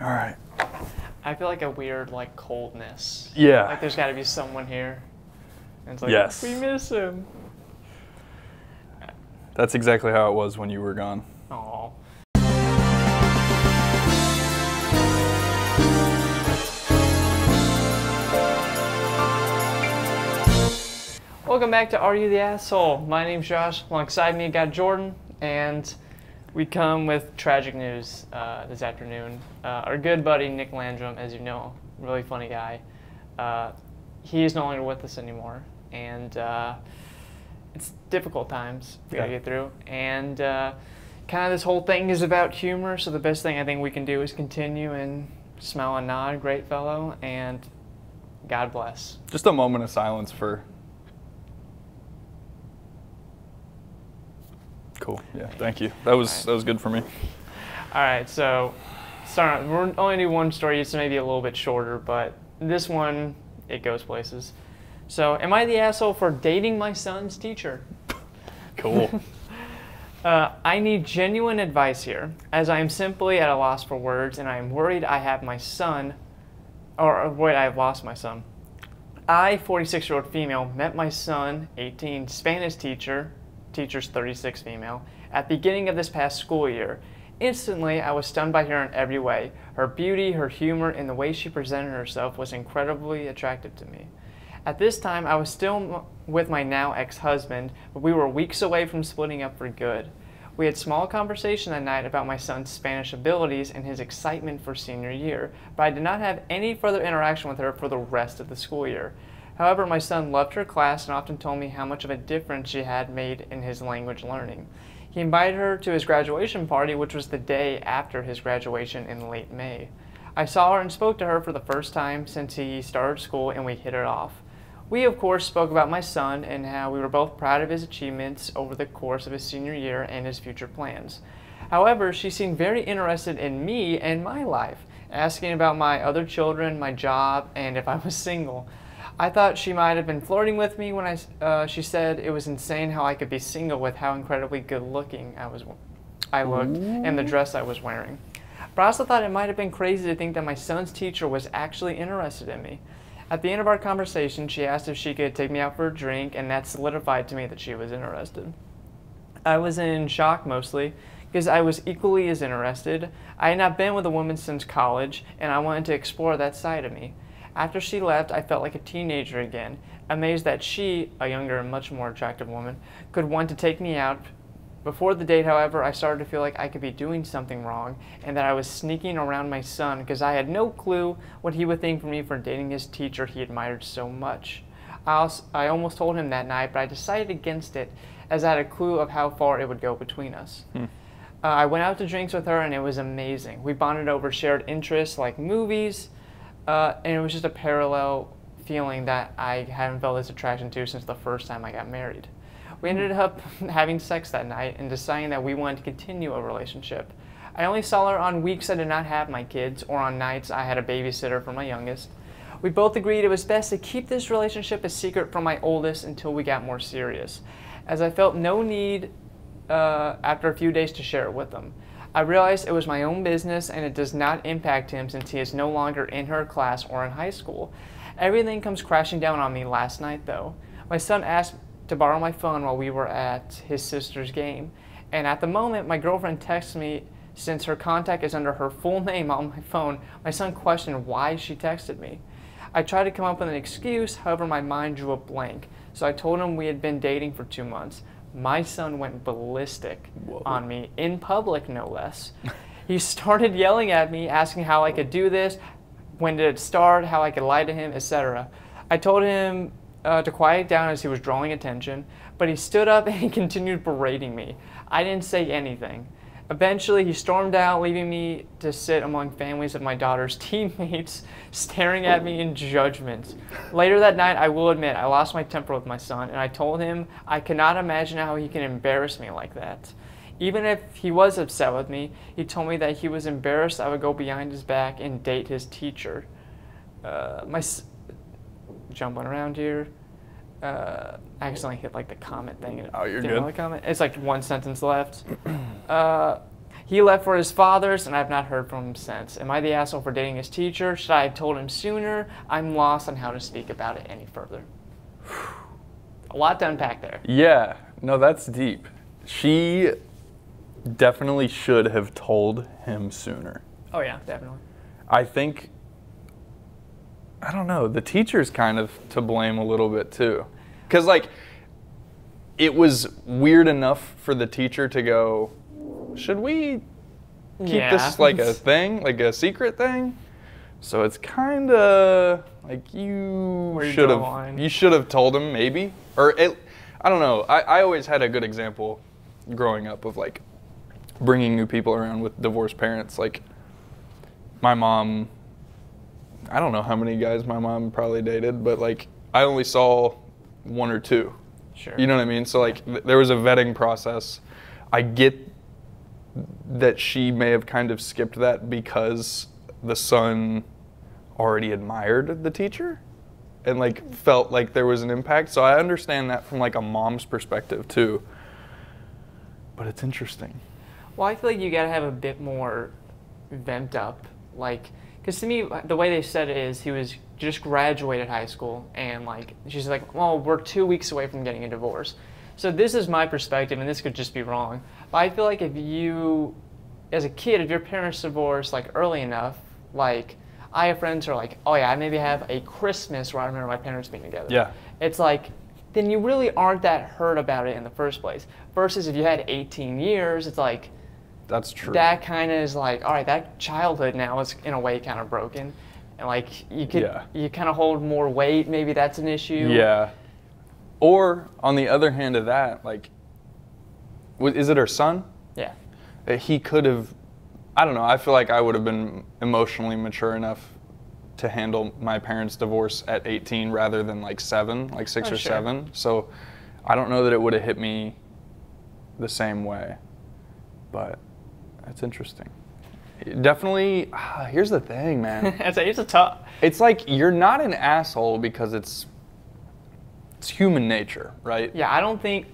All right. I feel like a weird, like, coldness. Yeah. Like there's got to be someone here. And it's like, Yes. we miss him. That's exactly how it was when you were gone. Aw. Welcome back to Are You the Asshole? My name's Josh. Alongside me, got Jordan, and we come with tragic news this afternoon. Our good buddy Nick Landrum, as you know, really funny guy. He is no longer with us anymore, and it's difficult times we gotta get through. And kind of this whole thing is about humor, so the best thing I think we can do is continue and smile and nod. Great fellow, and God bless. Just a moment of silence for. Cool. Yeah. Thank you. That was good for me. All right. So, we're only do one story. It's maybe a little bit shorter, but this one it goes places. So, am I the asshole for dating my son's teacher? Cool. I need genuine advice here, as I am simply at a loss for words, and I am worried I have my son, or worried I have lost my son. I, 46-year-old female, met my son, 18, Spanish teacher's 36 female, at the beginning of this past school year. Instantly, I was stunned by her in every way. Her beauty, her humor, and the way she presented herself was incredibly attractive to me. At this time, I was still with my now ex-husband, but we were weeks away from splitting up for good. We had small conversation that night about my son's Spanish abilities and his excitement for senior year, but I did not have any further interaction with her for the rest of the school year. However, my son loved her class and often told me how much of a difference she had made in his language learning. He invited her to his graduation party, which was the day after his graduation in late May. I saw her and spoke to her for the first time since he started school, and we hit it off. We, of course, spoke about my son and how we were both proud of his achievements over the course of his senior year and his future plans. However, she seemed very interested in me and my life, asking about my other children, my job, and if I was single. I thought she might have been flirting with me when she said it was insane how I could be single with how incredibly good looking I looked and the dress I was wearing. But I also thought it might have been crazy to think that my son's teacher was actually interested in me. At the end of our conversation, she asked if she could take me out for a drink, and that solidified to me that she was interested. I was in shock mostly, because I was equally as interested. I had not been with a woman since college, and I wanted to explore that side of me. After she left, I felt like a teenager again, amazed that she, a younger and much more attractive woman, could want to take me out. Before the date, however, I started to feel like I could be doing something wrong and that I was sneaking around my son because I had no clue what he would think for me for dating his teacher he admired so much. I almost told him that night, but I decided against it as I had a clue of how far it would go between us. I went out to drinks with her and it was amazing. We bonded over shared interests like movies, and it was just a parallel feeling that I haven't felt this attraction to since the first time I got married. We ended up having sex that night and deciding that we wanted to continue a relationship. I only saw her on weeks I did not have my kids or on nights I had a babysitter for my youngest. We both agreed it was best to keep this relationship a secret from my oldest until we got more serious, as I felt no need after a few days to share it with them. I realized it was my own business and it does not impact him since he is no longer in her class or in high school. Everything comes crashing down on me last night though. My son asked to borrow my phone while we were at his sister's game, and at the moment my girlfriend texts me since her contact is under her full name on my phone. My son questioned why she texted me. I tried to come up with an excuse, however my mind drew a blank, so I told him we had been dating for 2 months. My son went ballistic on me, in public no less. He started yelling at me, asking how I could do this, when did it start, how I could lie to him, etc. I told him to quiet down as he was drawing attention, but he stood up and he continued berating me. I didn't say anything. Eventually, he stormed out, leaving me to sit among families of my daughter's teammates, staring at me in judgment. Later that night, I will admit, I lost my temper with my son, and I told him I could not imagine how he can embarrass me like that. Even if he was upset with me, he told me that he was embarrassed I would go behind his back and date his teacher. Jumping around here. I accidentally hit like the comment thing. Oh, you're good. The comment. It's like one sentence left. He left for his father's, and I've not heard from him since. Am I the asshole for dating his teacher? Should I have told him sooner? I'm lost on how to speak about it any further. A lot to unpack there. Yeah, no, that's deep. She definitely should have told him sooner. Oh yeah, definitely. I think, I don't know, the teacher's kind of to blame a little bit too. Because, like, it was weird enough for the teacher to go, should we keep this like a thing, like a secret thing? So it's kind of like you should have told him maybe, or I don't know. I always had a good example growing up of like bringing new people around with divorced parents. Like my mom, I don't know how many guys my mom probably dated, but like I only saw one or two. Sure. You know what I mean? So like there was a vetting process. I get that she may have kind of skipped that because the son already admired the teacher and like felt like there was an impact. So I understand that from like a mom's perspective too. But it's interesting. Well, I feel like you gotta have a bit more vent up, like, because to me the way they said it is he was just graduated high school and like she's like, well, we're 2 weeks away from getting a divorce. So this is my perspective, and this could just be wrong, but I feel like if you, as a kid, if your parents divorced like early enough, like I have friends who are like, oh yeah, I maybe have a Christmas where I remember my parents being together. Yeah. It's like, then you really aren't that hurt about it in the first place. Versus if you had 18 years, it's like, that's true. That kind of is like, all right, that childhood now is in a way kind of broken. And like you kind of hold more weight, maybe that's an issue. Yeah. Or on the other hand of that, like, is it her son? Yeah. He could have, I don't know, I feel like I would have been emotionally mature enough to handle my parents' divorce at 18 rather than like 7, like 6 or 7. So I don't know that it would have hit me the same way, but that's interesting. Definitely, here's the thing, man. It's a tough. It's like you're not an asshole because it's human nature, right? Yeah, I don't think,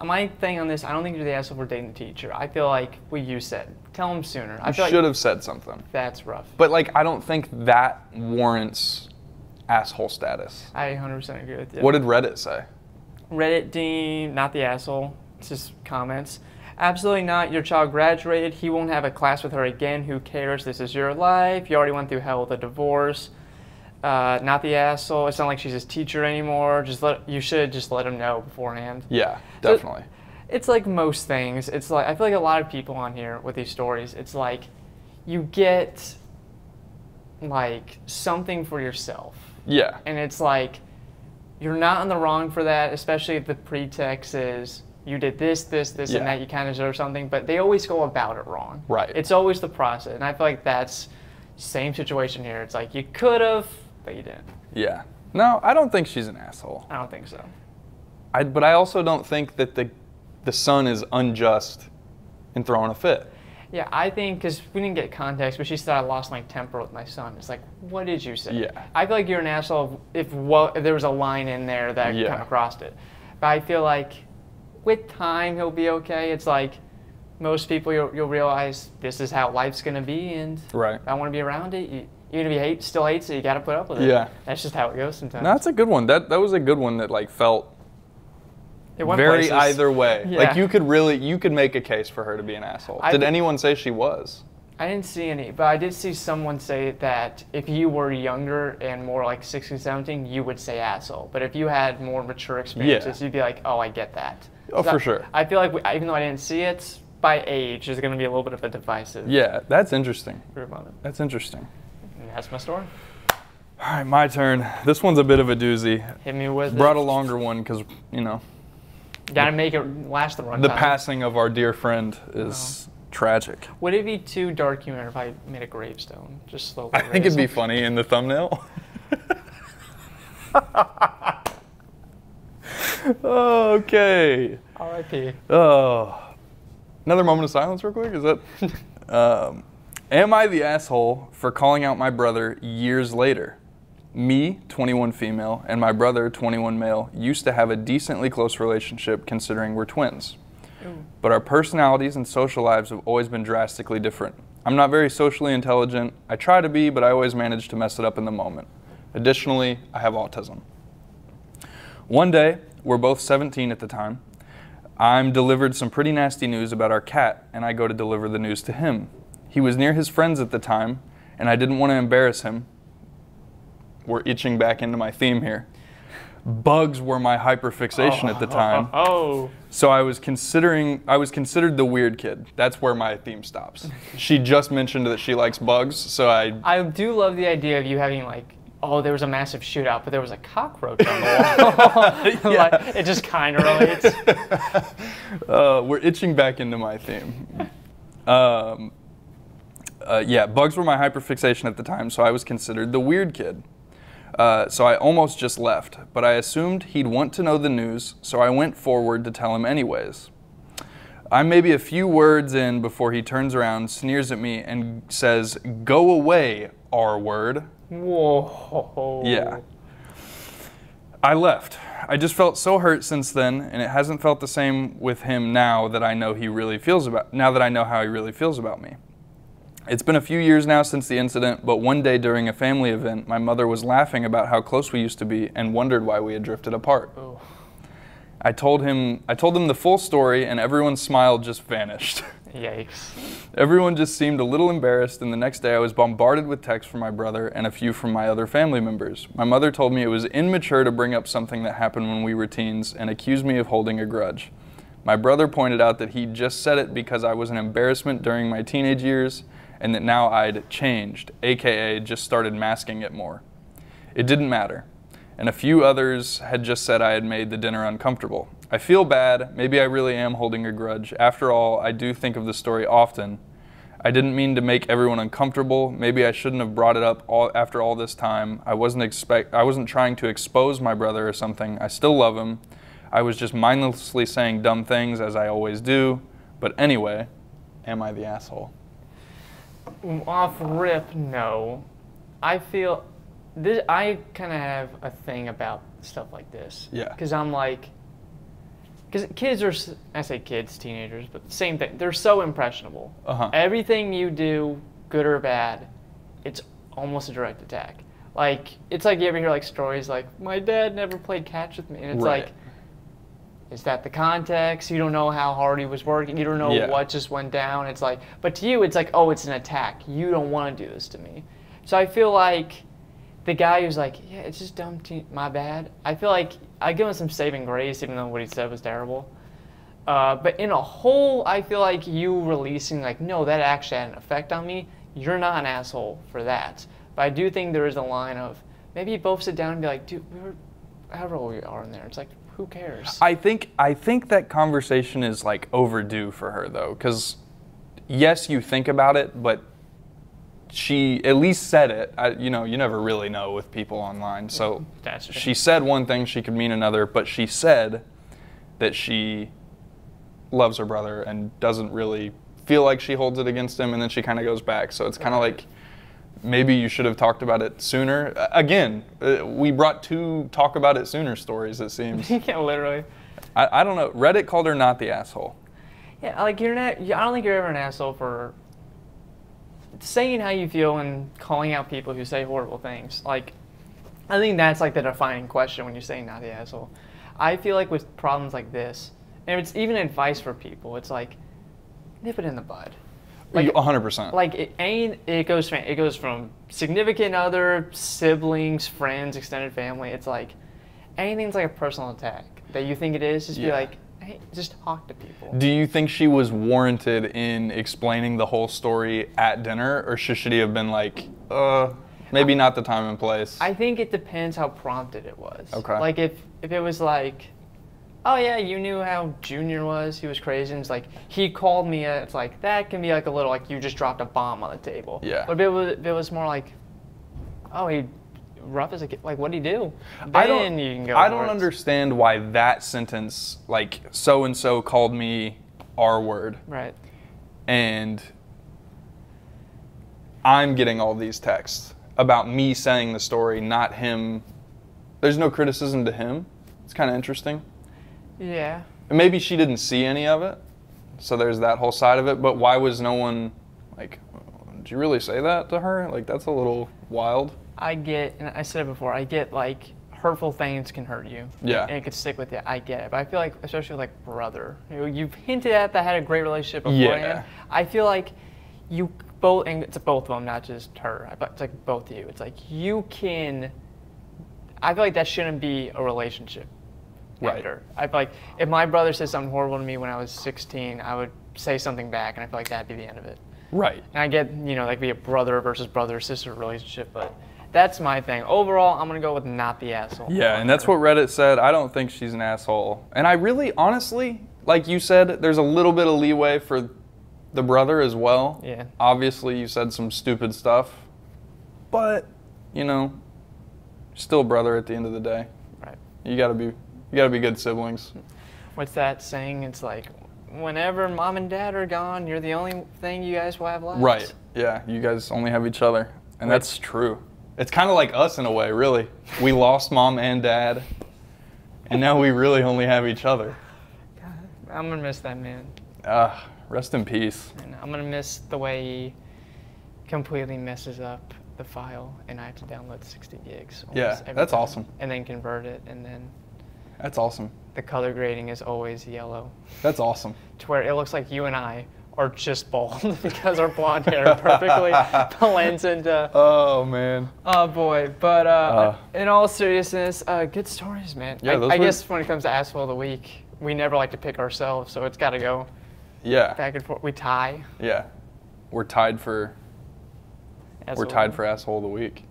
my thing on this, I don't think you're the asshole for dating the teacher. I feel like what you said, tell him sooner. I feel should have said something. That's rough. But like, I don't think that warrants asshole status. I 100% agree with you. What did Reddit say? Reddit deemed not the asshole. It's just comments. Absolutely not. Your child graduated. He won't have a class with her again. Who cares? This is your life. You already went through hell with a divorce. Not the asshole. It's not like she's his teacher anymore. You should just let him know beforehand. Yeah, definitely. So it's like most things. It's like I feel like a lot of people on here with these stories. It's like you get like something for yourself. Yeah. And it's like you're not in the wrong for that, especially if the pretext is you did this, and that, you kind of deserve something. But they always go about it wrong. Right. It's always the process, and I feel like that's same situation here. It's like you could have, but you didn't. Yeah. No, I don't think she's an asshole. I don't think so. But I also don't think that the son is unjust in throwing a fit. Yeah, I think, because we didn't get context, but she said I lost my temper with my son. It's like, what did you say? Yeah. I feel like you're an asshole if there was a line in there that kind of crossed it. But I feel like with time he'll be okay. It's like most people you'll realize this is how life's going to be, and right. I want to be around it. Even if he still hates it, you got to put up with it. Yeah. That's just how it goes sometimes. No, that's a good one. That was a good one that like felt very places. Either way. Yeah. Like you could make a case for her to be an asshole. Did anyone say she was? I didn't see any, but I did see someone say that if you were younger and more like 16, 17, you would say asshole. But if you had more mature experiences, you'd be like, oh, I get that. Oh, for sure. I feel like even though I didn't see it, by age, there's going to be a little bit of a divisive. Yeah, that's interesting. Group on it. That's interesting. And that's my story. All right, my turn. This one's a bit of a doozy. Hit me with Brought a longer one because, you know. Got to make it last the runtime. The passing of our dear friend is tragic. Would it be too dark humor if I made a gravestone? Just slowly. I think it'd be funny in the thumbnail. Okay. R.I.P. Oh. Another moment of silence real quick? Is that? Am I the asshole for calling out my brother years later? Me, 21 female, and my brother, 21 male, used to have a decently close relationship considering we're twins. But our personalities and social lives have always been drastically different. I'm not very socially intelligent. I try to be, but I always manage to mess it up in the moment. Additionally, I have autism. One day, we're both 17 at the time, I'm delivered some pretty nasty news about our cat, and I go to deliver the news to him. He was near his friends at the time, and I didn't want to embarrass him. We're itching back into my theme here. Bugs were my hyperfixation at the time. So I was considered the weird kid. That's where my theme stops. She just mentioned that she likes bugs, so I do love the idea of you having like, oh, there was a massive shootout, but there was a cockroach on the wall. Like, it just kind of relates. We're itching back into my theme. Yeah, bugs were my hyperfixation at the time, so I was considered the weird kid. So I almost just left, but I assumed he'd want to know the news, so I went forward to tell him anyways. I'm maybe a few words in before he turns around, sneers at me, and says, "Go away, R-word." Whoa. Yeah. I left. I just felt so hurt since then, and it hasn't felt the same with him now that I know how he really feels about me. It's been a few years now since the incident, but one day during a family event, my mother was laughing about how close we used to be and wondered why we had drifted apart. Oh. I told them the full story, and everyone's smile just vanished. Yikes. Everyone just seemed a little embarrassed, and the next day I was bombarded with texts from my brother and a few from my other family members. My mother told me it was immature to bring up something that happened when we were teens and accused me of holding a grudge. My brother pointed out that he just said it because I was an embarrassment during my teenage years, and that now I'd changed, aka just started masking it more. It didn't matter, and a few others had just said I had made the dinner uncomfortable. I feel bad, maybe I really am holding a grudge. After all, I do think of the story often. I didn't mean to make everyone uncomfortable, maybe I shouldn't have brought it up after all this time. I wasn't trying to expose my brother or something, I still love him. I was just mindlessly saying dumb things as I always do, but anyway, am I the asshole? Off rip, no. I feel this. I kind of have a thing about stuff like this. Yeah. Because I'm like, because kids are, I say kids, teenagers, but the same thing. They're so impressionable. Everything you do, good or bad, it's almost a direct attack. Like, it's like you ever hear like stories like, my dad never played catch with me, and it's like, is that the context? You don't know how hard he was working. You don't know what just went down. It's like, but to you, it's like, oh, it's an attack. You don't want to do this to me. So I feel like the guy who's like, yeah, it's just dumb, my bad. I feel like I give him some saving grace, even though what he said was terrible. But in a whole, I feel like you releasing like, no, that actually had an effect on me. You're not an asshole for that. But I do think there is a line of maybe you both sit down and be like, dude, however old we are in there, it's like, who cares? I think that conversation is like overdue for her though, because yes, you think about it, but she at least said it. You know, you never really know with people online. So she said one thing, she could mean another, but she said that she loves her brother and doesn't really feel like she holds it against him, and then she kind of goes back. So it's kind of like, maybe you should have talked about it sooner. Again, we brought 2 talk about it sooner stories, it seems. Yeah, literally. I don't know. Reddit called her not the asshole. Yeah, like you're not. I don't think you're ever an asshole for saying how you feel and calling out people who say horrible things. Like, I think that's like the defining question when you're saying not the asshole. I feel like with problems like this, and it's even advice for people, it's like, nip it in the bud. Like, 100%. Like it goes from significant other, siblings, friends, extended family. It's like anything's like a personal attack that you think it is. Just be like, hey, just talk to people. Do you think she was warranted in explaining the whole story at dinner, or should she have been like, maybe not the time and place? I think it depends how prompted it was. Okay. Like if it was like, oh yeah, you knew how Junior was, he was crazy, and it's like, he called me, it's like, that can be like a little, like you just dropped a bomb on the table. Yeah. But if it was more like, oh, he rough as a kid, like what'd he do? Then you can go I don't understand why that sentence, like, so-and-so called me R-word. Right. And I'm getting all these texts about me saying the story, not him. There's no criticism to him. It's kind of interesting. Yeah. And maybe she didn't see any of it. So there's that whole side of it. But why was no one like, did you really say that to her? Like, that's a little wild. I get, and I said it before, I get like hurtful things can hurt you. Yeah. And it could stick with you. I get it. But I feel like, especially with like brother, you've hinted at that, had a great relationship beforehand. Yeah. I feel like you both, and it's both of them, not just her, but it's like both of you. It's like you can, I feel like that shouldn't be a relationship. Right. After. I feel like if my brother said something horrible to me when I was 16, I would say something back, and I feel like that'd be the end of it. Right. And I get, like be a brother versus brother sister relationship, but that's my thing. Overall, I'm gonna go with not the asshole. Yeah, and that's what Reddit said. I don't think she's an asshole. And I really, honestly, like you said, there's a little bit of leeway for the brother as well. Yeah. Obviously, you said some stupid stuff, but, still brother at the end of the day. Right. You gotta be good siblings. What's that saying? It's like, whenever mom and dad are gone, you're the only thing you guys will have left. Right. Yeah, you guys only have each other. And that's true. It's kind of like us in a way, really. We lost mom and dad, and now we really only have each other. God, I'm going to miss that man. Rest in peace. And I'm going to miss the way he completely messes up the file, and I have to download 60 gigs. Yeah, that's awesome. And then convert it, and then That's awesome. the color grading is always yellow. That's awesome. To where it looks like you and I are just bald because our blonde hair perfectly blends into. Oh, man. Oh, boy. But in all seriousness, good stories, man. Yeah, I guess when it comes to Asshole of the Week, we never like to pick ourselves, so it's got to go back and forth. We tie. Yeah. We're tied for Asshole of the Week.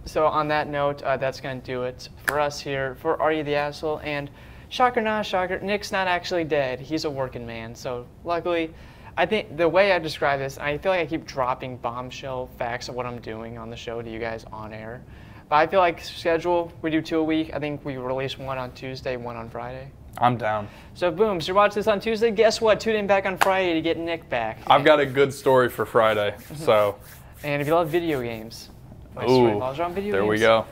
So on that note, that's going to do it for us here for Are You the Asshole? And shocker, not shocker, Nick's not actually dead. He's a working man. So luckily, I think the way I describe this, I feel like I keep dropping bombshell facts of what I'm doing on the show to you guys on air. But I feel like schedule, we do 2 a week. I think we release 1 on Tuesday, 1 on Friday. I'm down. So boom, so you're watching this on Tuesday. Guess what? Tune in back on Friday to get Nick back. I've got a good story for Friday, so. And if you love video games, Ooh, video there games. we go.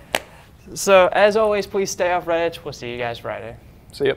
So as always, please stay off Reddit. We'll see you guys Friday. See ya.